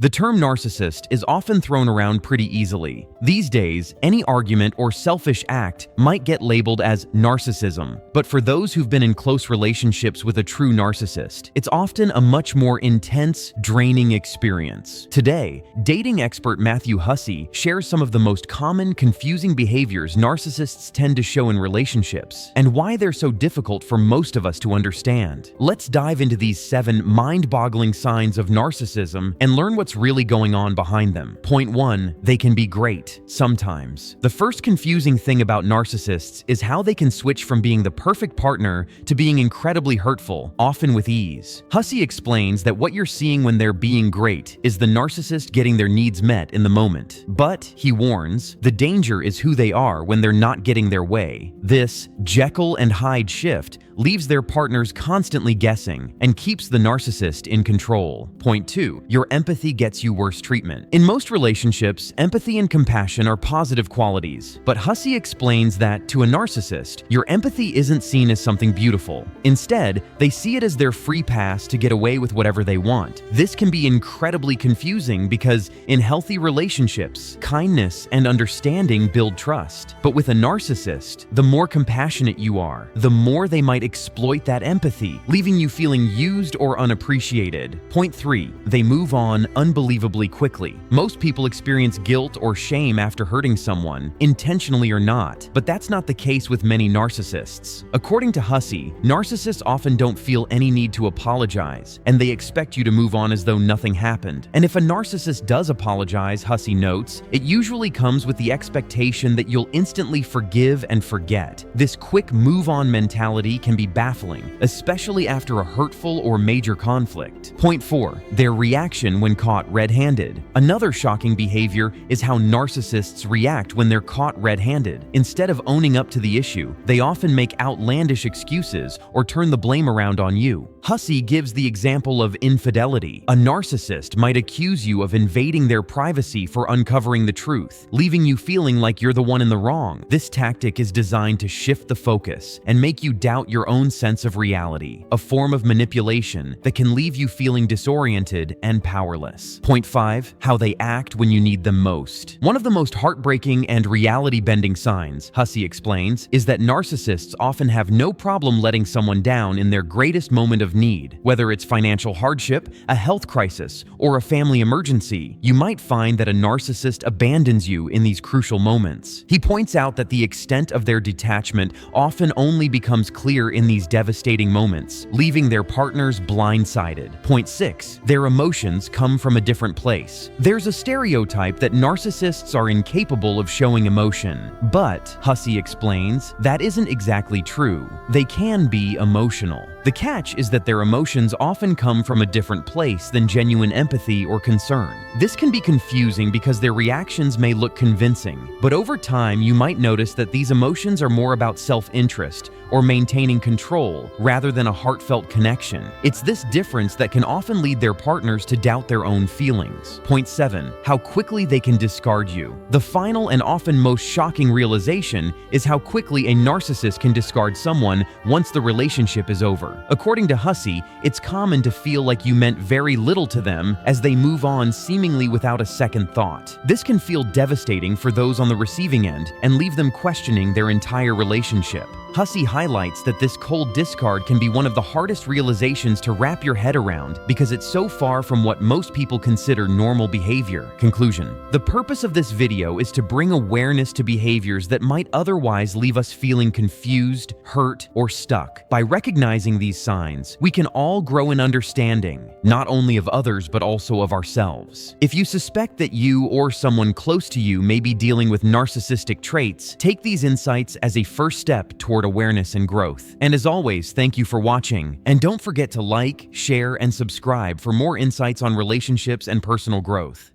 The term narcissist is often thrown around pretty easily. These days, any argument or selfish act might get labeled as narcissism. But for those who've been in close relationships with a true narcissist, it's often a much more intense, draining experience. Today, dating expert Matthew Hussey shares some of the most common, confusing behaviors narcissists tend to show in relationships, and why they're so difficult for most of us to understand. Let's dive into these 7 mind-boggling signs of narcissism and learn what's really going on behind them. Point 1. They can be great, sometimes. The first confusing thing about narcissists is how they can switch from being the perfect partner to being incredibly hurtful, often with ease. Hussey explains that what you're seeing when they're being great is the narcissist getting their needs met in the moment. But, he warns, the danger is who they are when they're not getting their way. This Jekyll and Hyde shift leaves their partners constantly guessing and keeps the narcissist in control. Point 2. Your empathy gets you worse treatment. In most relationships, empathy and compassion are positive qualities, but Hussey explains that, to a narcissist, your empathy isn't seen as something beautiful. Instead, they see it as their free pass to get away with whatever they want. This can be incredibly confusing because, in healthy relationships, kindness and understanding build trust. But with a narcissist, the more compassionate you are, the more they might exploit that empathy, leaving you feeling used or unappreciated. Point 3. They move on unbelievably quickly. Most people experience guilt or shame after hurting someone, intentionally or not, but that's not the case with many narcissists. According to Hussey, narcissists often don't feel any need to apologize, and they expect you to move on as though nothing happened. And if a narcissist does apologize, Hussey notes, it usually comes with the expectation that you'll instantly forgive and forget. This quick move-on mentality can be baffling, especially after a hurtful or major conflict. Point 4. Their reaction when caught red-handed. Another shocking behavior is how narcissists react when they're caught red-handed. Instead of owning up to the issue, they often make outlandish excuses or turn the blame around on you. Hussey gives the example of infidelity. A narcissist might accuse you of invading their privacy for uncovering the truth, leaving you feeling like you're the one in the wrong. This tactic is designed to shift the focus and make you doubt your own sense of reality, a form of manipulation that can leave you feeling disoriented and powerless. Point 5. How they act when you need them most. One of the most heartbreaking and reality-bending signs, Hussey explains, is that narcissists often have no problem letting someone down in their greatest moment of need. Whether it's financial hardship, a health crisis, or a family emergency, you might find that a narcissist abandons you in these crucial moments. He points out that the extent of their detachment often only becomes clear in these devastating moments, leaving their partners blindsided. Point 6. Their emotions come from a different place. There's a stereotype that narcissists are incapable of showing emotion, but, Hussey explains, that isn't exactly true. They can be emotional. The catch is that their emotions often come from a different place than genuine empathy or concern. This can be confusing because their reactions may look convincing, but over time you might notice that these emotions are more about self-interest or maintaining control rather than a heartfelt connection. It's this difference that can often lead their partners to doubt their own feelings. Point 7. How quickly they can discard you. The final and often most shocking realization is how quickly a narcissist can discard someone once the relationship is over. According to Hussey, it's common to feel like you meant very little to them as they move on seemingly without a second thought. This can feel devastating for those on the receiving end and leave them questioning their entire relationship. Hussey highlights that this cold discard can be one of the hardest realizations to wrap your head around because it's so far from what most people consider normal behavior. Conclusion. The purpose of this video is to bring awareness to behaviors that might otherwise leave us feeling confused, hurt, or stuck. By recognizing these signs, we can all grow in understanding, not only of others but also of ourselves. If you suspect that you or someone close to you may be dealing with narcissistic traits, take these insights as a first step toward awareness and growth. And as always, thank you for watching. And don't forget to like, share, and subscribe for more insights on relationships and personal growth.